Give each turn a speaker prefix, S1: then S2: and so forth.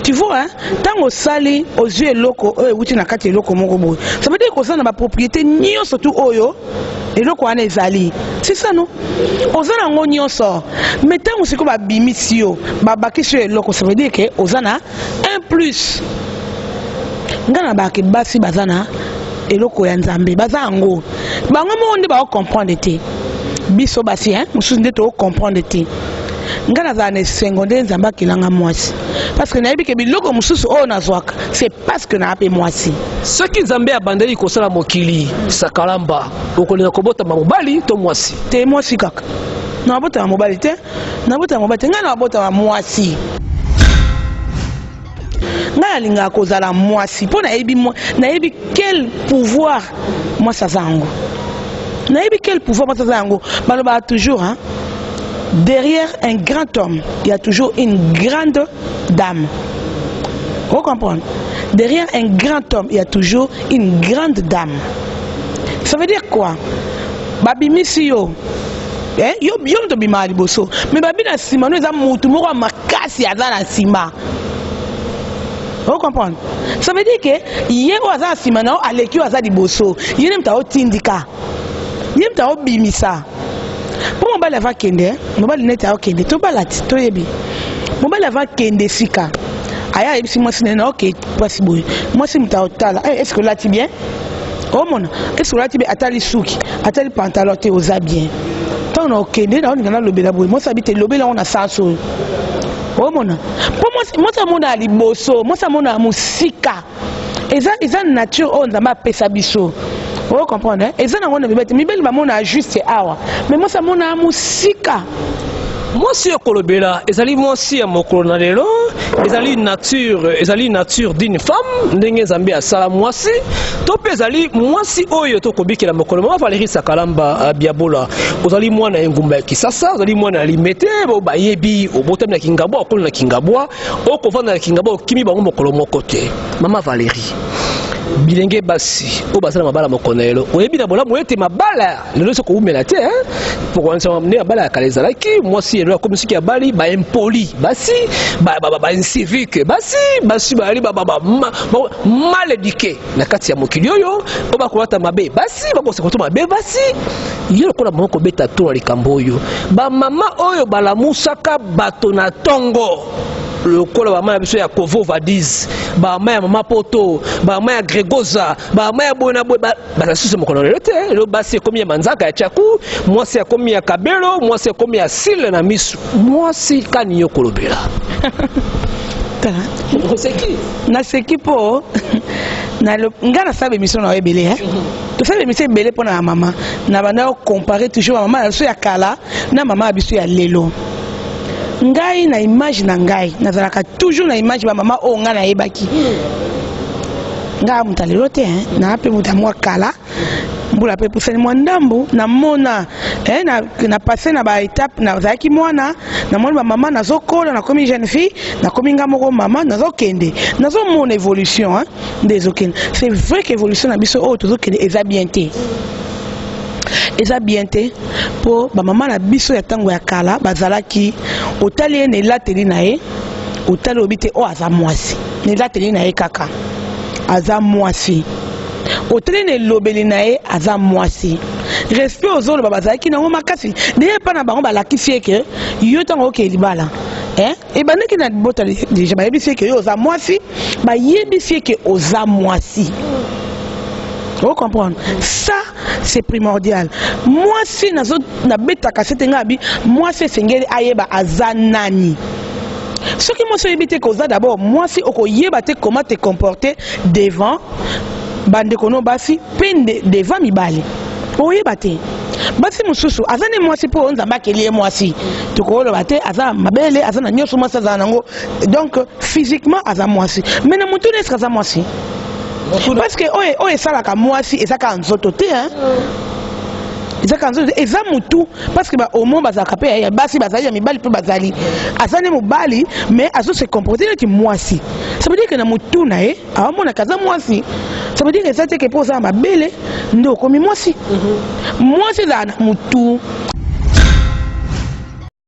S1: Tu vois, hein, tant au sali, aux yeux locaux, ou tu n'as qu'à te locaux, ça veut dire qu'on a ma propriété, ni surtout oyo, et locaux en ezali. C'est ça, non? Aux en a on sort. Mais tant on se comme bimisio, babaki sur les locaux, ça veut dire que aux en a un plus. Ngana baki basi bazana, et locaux yanzambe, bazango. Bango on ne va pas comprendre te. Biso basi, hein, on se dit to comprendre te. Ngana zane secondaire nzamba kilanga mwasi parce que nayebi ke biloko mususu o nazwaka c'est parce que na ape mwasi
S2: ce qui nzambe abandeli ko sala mokili sakalamba okolinga kobota mobali to mwasi
S1: te mwasi kaka na bota mobali te na bota mobali ngana bota mwasi ngana linga kozala mwasi po nayebi quel pouvoir moi ça zango nayebi quel pouvoir moi ça zango baloba toujours hein. Derrière un grand homme, il y a toujours une grande dame. Vous comprenez? Derrière un grand homme, il y a toujours une grande dame. Ça veut dire quoi? Babi misio. Yo to bima liboso. Mais babi na sima no eza mutu moko makasi aza na sima. Vous comprenez? Ça veut dire que yé o aza sima na aleki o aza liboso. Yé mta o tindika. Yé mta o bimisa. Pour mon bal va kende, mon bal net a kende, to balati, to yebi. Mon bal va kende sika. Aya ebi si moi si na ok, possible. Moi si mta otala, est-ce que là tu bien? Oh mon, est-ce que là tu bien atali souki, atali pantalon te oza bien. Tant on kende, na on ngana lobela boy. Moi sabite lobela on a sanso. Oh mon. Pour moi ça mona liboso, moi ça mona musika. Eza nature on nzamba pesa biso. Vous comprenez? Et ça, on a mis juste awa. Mais moi, ça m'a musika.
S2: Moi, si Kolobela, ezali moi si mon colonello, ezali nature d'une femme, ndenge Zambia sala moi si, top ezali moi si oyo to kobiki la mokolo, moi Valérie Sakalamba biabola, ozali moi na ngumba kisasa, ozali moi na limete, ba yebi, au botem na kingabo, okolo na kingabo, okovanda na kingabo, kimi bango mokolo mokote. Mama Valérie. Bilenge basi o basala mabala mokonelo oyebi na bola moyete mabala lelo soko umela te hein pour qu'on s'en amener mabala kalezala ki moi si elo comme si ki abali ba impoli basi ba incivique basi bali ba mal éduqué na kati ya mokili oyo o ba kolata mabe basi ba ko se kotoma mabe basi yelo ko na moko beta to na likambo oyo ba mama oyo bala musaka bato na tongo le col ba mama biso ya Kovo Vadiz ba mama ya mama poto ba mama ya Gregoza ba mama ya bona ba sisi mokono lete le basi komi ya manzaka ya chaku moi c'est komi ya kabelo moi c'est komi ya sile na misu moi si kani yo kolobela
S1: c'est qui na seki po na ngana sabe mission na ebele hein to sabe mission ebele pona mama na bana comparer toujours mama na so ya kala na mama biso ya lelo ngai na image na ngai nazalaka toujours na image ba mama o nga na yebaki nga mutalelo te hein na pe mutamwa kala mbula pe puseni mwandambu na mona na passer na ba étape na zaki mwana na mwana ba mama nazokola na komi jeune fille na komi nga moko mama nazokende nazo mon évolution hein des okende c'est vrai que évolution na biso o tozokende eza bien te. Eza bien te pour ba mama na biso ya tango ya kala bazalaki otali ne lateli na ye otali obite o aza mwasi ne lateli na ye kaka aza mwasi otali ne lobeli na ye aza mwasi respect ozolo bazalaki na makasi de pa na bango balakisi ke yo tango ke libala et bandeki na bota déjà ba yebisi ke yo oza mwasi ba yebisi ke oza mwasi. Vous comprenez? Ça, c'est primordial. Moi, si na beta cassette ngabi, moi c'est sengeli ayeba azanani. Ce qui moi c'est éviter cause d'abord, moi si oko yeba te comment te comporter devant bande kono basi pende devant mibali. Oyeba te. Basi mususu azane moi si pour nzamba kelie moi si. To ko lo bate aza mabele azana nyoso moi ça zanango. Donc physiquement aza moi si. Mais na mutu ne sera moi si. Parce que oye salaka mwasi ezaka nzoto te hein ezaka nzoto eza mutu parce que ba omo bazaka pe ya basi bazali ya mibali pe bazali azane mobali mais azo se comporter neti mwasi ça veut dire que na mutu na ye amona kaza mwasi ça veut dire que ça te que pour ça mabele ndo komi mwasi mwasi za na mutu